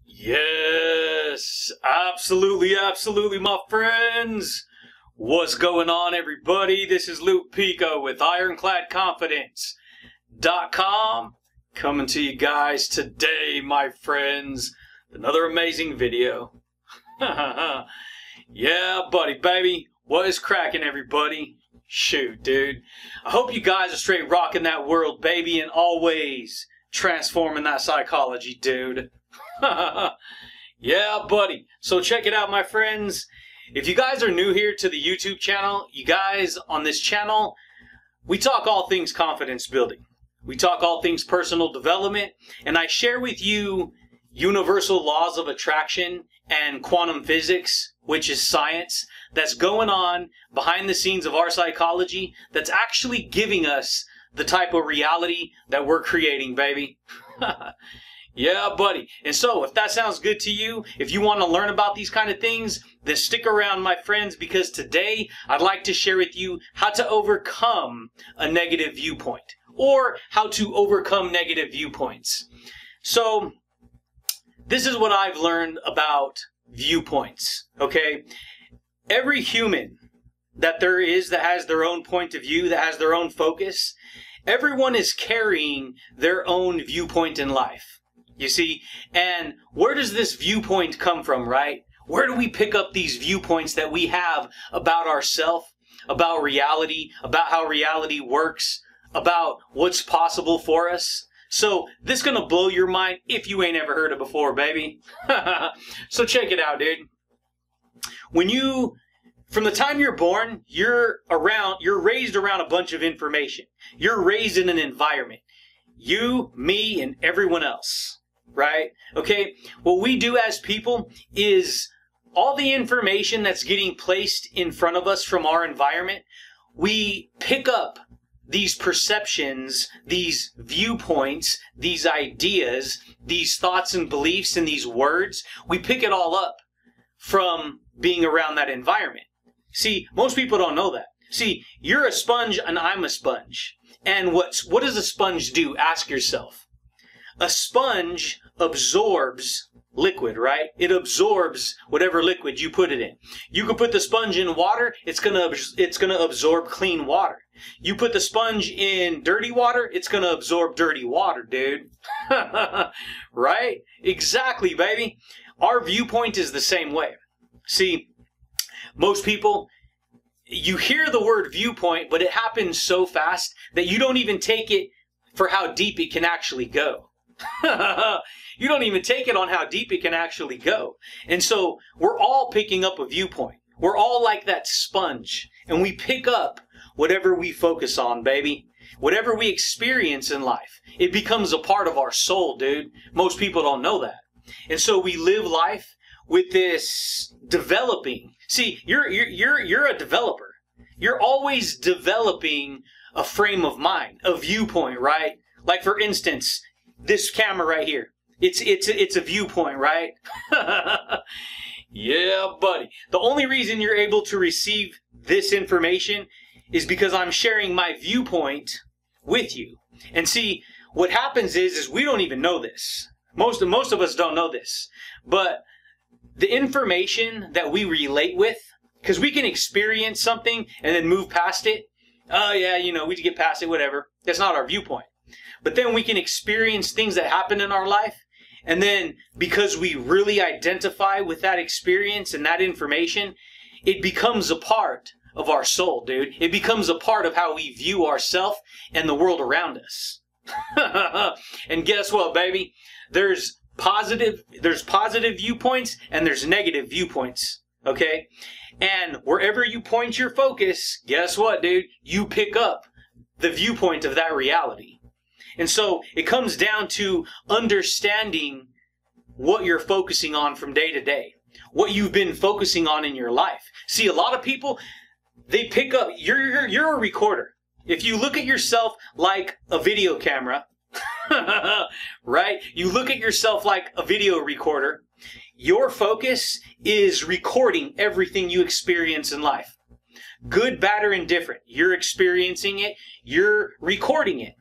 Yes, absolutely, my friends. What's going on, everybody? This is Luke Pico with IroncladConfidence.com coming to you guys today, my friends. Another amazing video. Yeah, buddy, baby. What is cracking, everybody? Shoot, dude. I hope you guys are straight rocking that world, baby, and always transforming that psychology, dude. Yeah, buddy. So check it out, my friends. If you guys are new here to the YouTube channel, you guys on this channel, we talk all things confidence building. We talk all things personal development, and I share with you universal laws of attraction and quantum physics, which is science, that's going on behind the scenes of our psychology that's actually giving us the type of reality that we're creating, baby. Yeah, buddy. And so, if that sounds good to you, if you want to learn about these kind of things, then stick around, my friends, because today I'd like to share with you how to overcome a negative viewpoint, or how to overcome negative viewpoints. So, this is what I've learned about viewpoints, okay? Every human that there is that has their own point of view, that has their own focus, everyone is carrying their own viewpoint in life. You see, and where does this viewpoint come from, right? Where do we pick up these viewpoints that we have about ourselves, about reality, about how reality works, about what's possible for us? So this is going to blow your mind if you ain't ever heard it before, baby. So check it out, dude. From the time you're born, you're raised around a bunch of information. You're raised in an environment. You, me, and everyone else. Right? Okay? What we do as people is all the information that's getting placed in front of us from our environment, we pick up these perceptions, these viewpoints, these ideas, these thoughts and beliefs and these words. We pick it all up from being around that environment. See, most people don't know that. See, you're a sponge and I'm a sponge. And what does a sponge do? Ask yourself. A sponge absorbs liquid, right? It absorbs whatever liquid you put it in. You could put the sponge in water, it's gonna absorb clean water. You put the sponge in dirty water, it's gonna absorb dirty water, dude. Right? Exactly, baby. Our viewpoint is the same way. See, most people, you hear the word viewpoint, but it happens so fast that you don't even take it for how deep it can actually go. You don't even take it on how deep it can actually go. And so we're all picking up a viewpoint. We're all like that sponge. And we pick up whatever we focus on, baby. Whatever we experience in life. It becomes a part of our soul, dude. Most people don't know that. And so we live life with this developing. See, you're a developer. You're always developing a frame of mind, a viewpoint, right? Like, for instance, this camera right here. It's a viewpoint, right? Yeah, buddy. The only reason you're able to receive this information is because I'm sharing my viewpoint with you. And see, what happens is we don't even know this. Most of us don't know this. But the information that we relate with, because we can experience something and then move past it. Oh yeah, we just get past it, whatever. That's not our viewpoint. But then we can experience things that happen in our life, and then because we really identify with that experience and that information, it becomes a part of our soul, dude. It becomes a part of how we view ourselves and the world around us. And guess what, baby? There's positive viewpoints and there's negative viewpoints, okay? And wherever you point your focus, guess what, dude? You pick up the viewpoint of that reality. And so it comes down to understanding what you're focusing on from day to day. What you've been focusing on in your life. See, a lot of people, they pick up, you're a recorder. If you look at yourself like a video camera, right? You look at yourself like a video recorder. Your focus is recording everything you experience in life. Good, bad, or indifferent. You're experiencing it. You're recording it.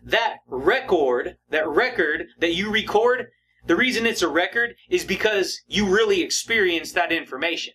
That record that you record, The reason it's a record is because you really experienced that information.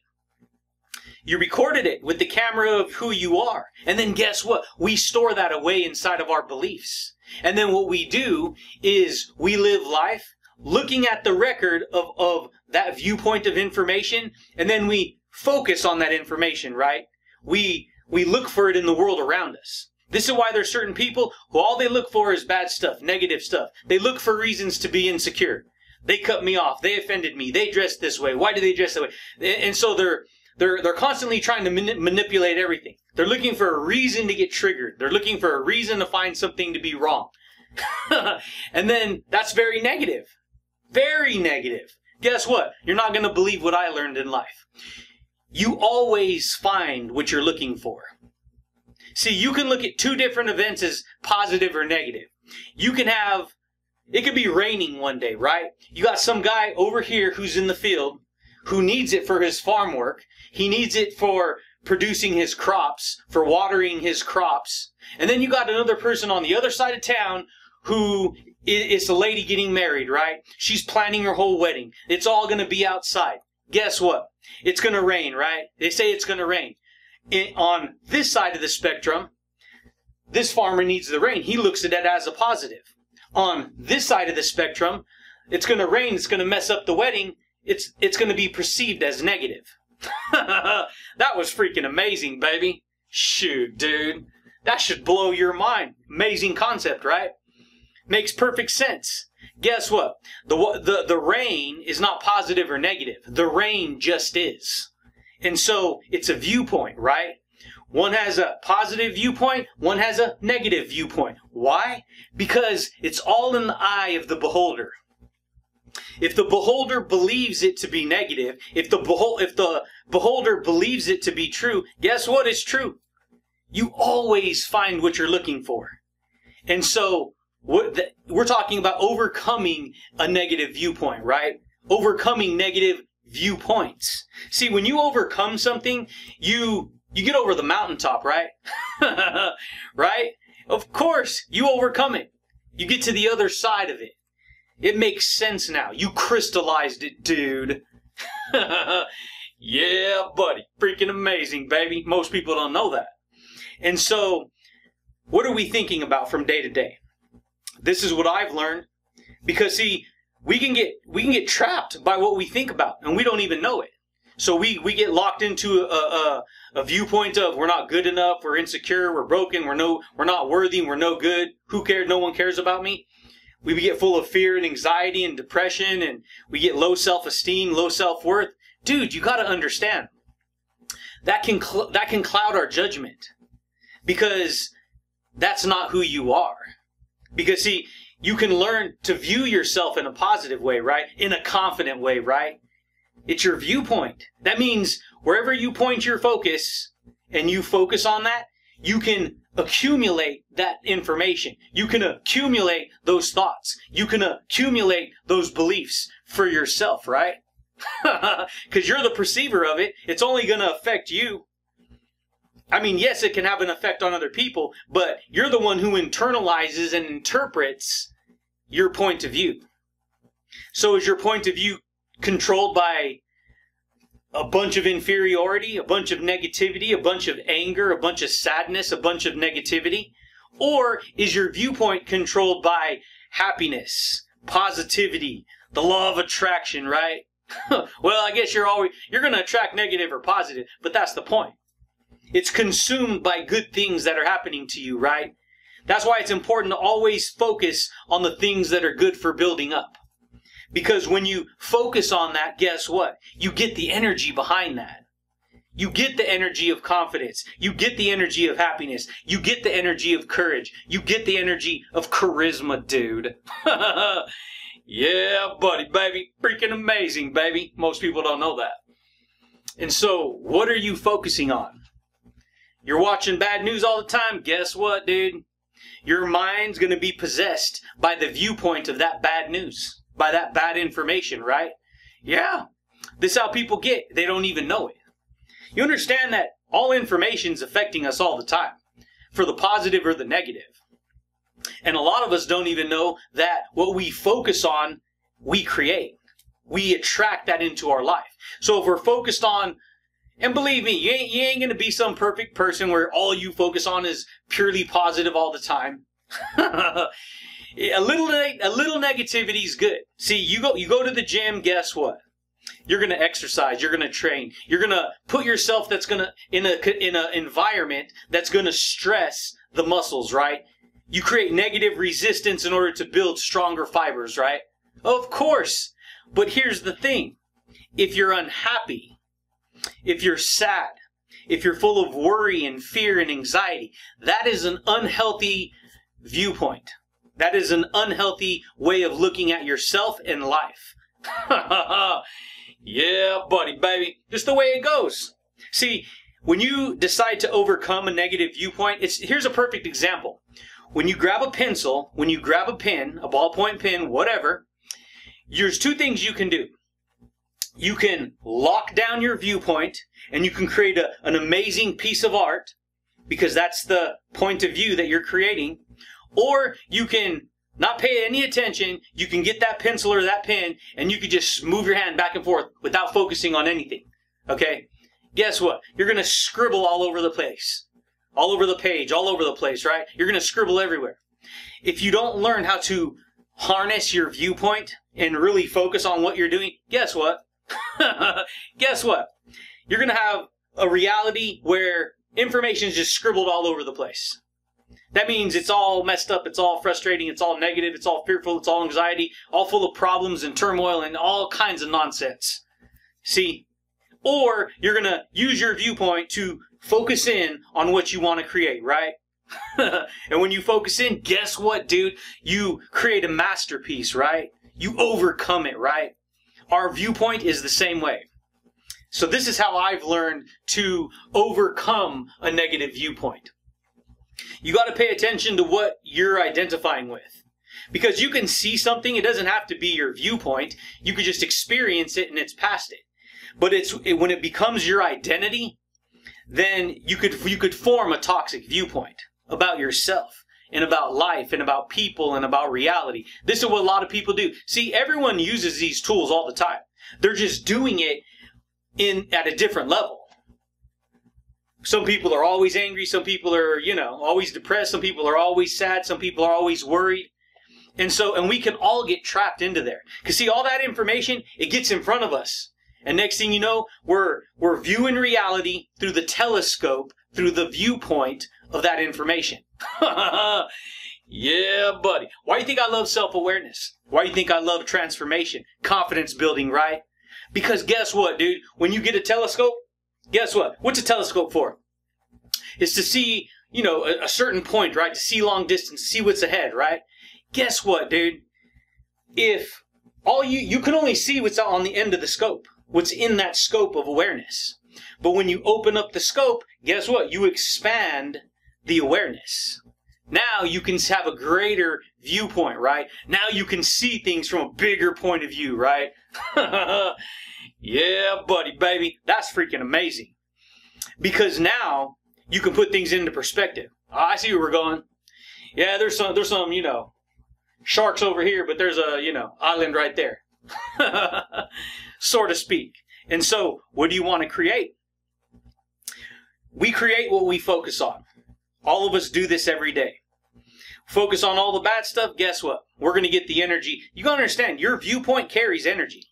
You recorded it with the camera of who you are. And then guess what? We store that away inside of our beliefs. And then what we do is we live life looking at the record of that viewpoint of information, and then we focus on that information, right? We look for it in the world around us. This is why there's certain people who all they look for is bad stuff, negative stuff. They look for reasons to be insecure. They cut me off. They offended me. They dressed this way. Why do they dress that way? And so they're constantly trying to manipulate everything. They're looking for a reason to get triggered. They're looking for a reason to find something to be wrong. And then that's very negative. Very negative. Guess what? You're not going to believe what I learned in life. You always find what you're looking for. See, you can look at two different events as positive or negative. You can have, it could be raining one day, right? You got some guy over here who's in the field who needs it for his farm work. He needs it for producing his crops, for watering his crops. And then you got another person on the other side of town who is a lady getting married, right? She's planning her whole wedding. It's all going to be outside. Guess what? It's going to rain, right? They say it's going to rain. On this side of the spectrum, this farmer needs the rain. He looks at it as a positive. On this side of the spectrum, it's going to rain. It's going to mess up the wedding. It's going to be perceived as negative. That was freaking amazing, baby. Shoot, dude. That should blow your mind. Amazing concept, right? Makes perfect sense. Guess what? The rain is not positive or negative. The rain just is. And so it's a viewpoint, right? One has a positive viewpoint, one has a negative viewpoint. Why? Because it's all in the eye of the beholder. If the beholder believes it to be negative, if the beholder believes it to be true, guess what is true? You always find what you're looking for. And so we're talking about overcoming a negative viewpoint, right? Overcoming negative viewpoints. See, when you overcome something, you get over the mountaintop, right? Right? Of course, you overcome it. You get to the other side of it. It makes sense now. You crystallized it, dude. Yeah, buddy. Freaking amazing, baby. Most people don't know that. And so, what are we thinking about from day to day? This is what I've learned. Because, see, we can get trapped by what we think about, and we don't even know it. So we get locked into a viewpoint of we're not good enough, we're insecure, we're broken, we're not worthy, we're no good. Who cares? No one cares about me. We get full of fear and anxiety and depression, and we get low self-esteem, low self-worth. Dude, you got to understand that can cloud our judgment, because that's not who you are. Because see, you can learn to view yourself in a positive way, right? In a confident way, right? It's your viewpoint. That means wherever you point your focus and you focus on that, you can accumulate that information. You can accumulate those thoughts. You can accumulate those beliefs for yourself, right? Because you're the perceiver of it. It's only going to affect you. I mean, yes, it can have an effect on other people, but you're the one who internalizes and interprets your point of view. So is your point of view controlled by a bunch of inferiority, a bunch of negativity, a bunch of anger, a bunch of sadness, a bunch of negativity? Or is your viewpoint controlled by happiness, positivity, the law of attraction, right? Well, I guess you're going to attract negative or positive, but that's the point. It's consumed by good things that are happening to you, right? That's why it's important to always focus on the things that are good for building up. Because when you focus on that, guess what? You get the energy behind that. You get the energy of confidence. You get the energy of happiness. You get the energy of courage. You get the energy of charisma, dude. Yeah, buddy, baby. Freaking amazing, baby. Most people don't know that. And so, what are you focusing on? You're watching bad news all the time. Guess what, dude? Your mind's going to be possessed by the viewpoint of that bad news. By that bad information, right? Yeah. This is how people get. They don't even know it. You understand that all information is affecting us all the time, for the positive or the negative. And a lot of us don't even know that what we focus on we create. We attract that into our life. So if we're focused on, and believe me, you ain't going to be some perfect person where all you focus on is purely positive all the time. A little negativity is good. See, you go to the gym, guess what? You're going to exercise, you're going to train, you're going to put yourself in an environment that's going to stress the muscles, right? You create negative resistance in order to build stronger fibers, right? Of course. But here's the thing. If you're unhappy, if you're sad, if you're full of worry and fear and anxiety, that is an unhealthy viewpoint. That is an unhealthy way of looking at yourself and life. Yeah, buddy, baby. Just the way it goes. See, when you decide to overcome a negative viewpoint, here's a perfect example. When you grab a pencil, when you grab a pen, a ballpoint pen, whatever, there's two things you can do. You can lock down your viewpoint and you can create an amazing piece of art because that's the point of view that you're creating. Or you can not pay any attention. You can get that pencil or that pen and you can just move your hand back and forth without focusing on anything. Okay? Guess what? You're going to scribble all over the place. All over the page, all over the place, right? You're going to scribble everywhere. If you don't learn how to harness your viewpoint and really focus on what you're doing, guess what? Guess what? You're going to have a reality where information is just scribbled all over the place. That means it's all messed up, it's all frustrating, it's all negative, it's all fearful, it's all anxiety, all full of problems and turmoil and all kinds of nonsense. See? Or you're going to use your viewpoint to focus in on what you want to create, right? And when you focus in, guess what, dude? You create a masterpiece, right? You overcome it, right? Our viewpoint is the same way. So this is how I've learned to overcome a negative viewpoint. You got to pay attention to what you're identifying with. Because you can see something, it doesn't have to be your viewpoint. You could just experience it and it's past it. But when it becomes your identity, then you could form a toxic viewpoint about yourself and about life and about people and about reality. This is what a lot of people do. See, everyone uses these tools all the time. They're just doing it at a different level. Some people are always angry. Some people are, always depressed. Some people are always sad. Some people are always worried. And we can all get trapped into there. Because see, all that information, it gets in front of us. And next thing you know, we're viewing reality through the telescope, through the viewpoint of that information. Yeah, buddy. Why do you think I love self-awareness? Why do you think I love transformation? Confidence building, right? Because guess what, dude? When you get a telescope, guess what? What's a telescope for? It's to see, a certain point, right? To see long distance, to see what's ahead, right? Guess what, dude? If you can only see what's on the end of the scope. What's in that scope of awareness. But when you open up the scope, guess what? You expand the awareness. Now you can have a greater viewpoint, right? Now you can see things from a bigger point of view, right? Yeah, buddy, baby. That's freaking amazing. Because now you can put things into perspective. I see where we're going. Yeah, there's some, sharks over here, but there's a, island right there. So to speak. And so, what do you want to create? We create what we focus on. All of us do this every day. Focus on all the bad stuff, guess what? We're going to get the energy. You got to understand, your viewpoint carries energy.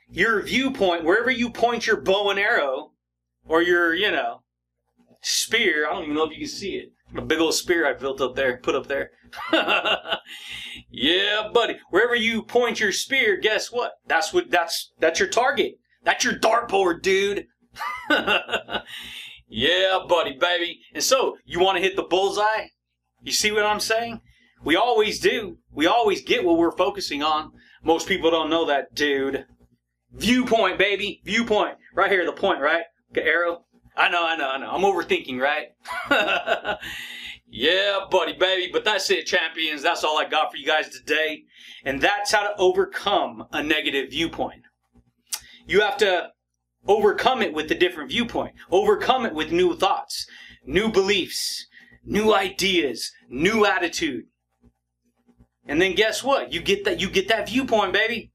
Your viewpoint, wherever you point your bow and arrow, or your, spear, I don't even know if you can see it. A big old spear I put up there. Yeah, buddy. Wherever you point your spear, guess what? That's your target. That's your dartboard, dude. Yeah, buddy, baby. And so, you want to hit the bullseye? You see what I'm saying? We always do. We always get what we're focusing on. Most people don't know that, dude. Viewpoint, baby. Viewpoint. Right here, the point, right? The arrow. I know. I'm overthinking, right? Yeah, buddy, baby. But that's it, champions. That's all I got for you guys today. And that's how to overcome a negative viewpoint. You have to overcome it with a different viewpoint. Overcome it with new thoughts, new beliefs, new ideas, new attitude. And then guess what? You get that viewpoint, baby.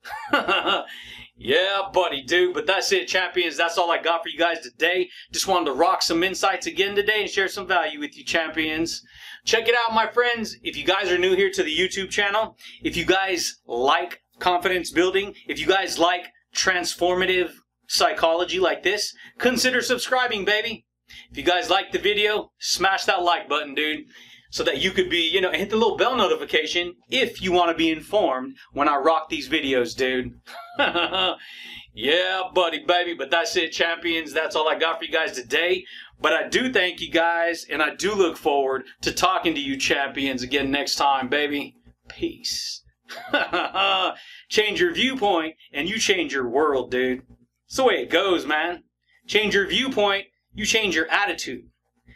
Yeah, buddy, dude. But that's it, champions. That's all I got for you guys today. Just wanted to rock some insights again today and share some value with you, champions. Check it out, my friends. If you guys are new here to the YouTube channel, if you guys like confidence building, if you guys like transformative psychology like this, consider subscribing, baby. If you guys like the video, smash that like button, dude, so that you could be, hit the little bell notification if you want to be informed when I rock these videos, dude. Yeah, buddy, baby. But that's it, champions. That's all I got for you guys today. But I do thank you guys, and I do look forward to talking to you, champions, again next time, baby. Peace. Change your viewpoint, and you change your world, dude. It's the way it goes, man. Change your viewpoint, you change your attitude.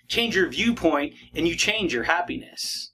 Change your viewpoint, and you change your happiness.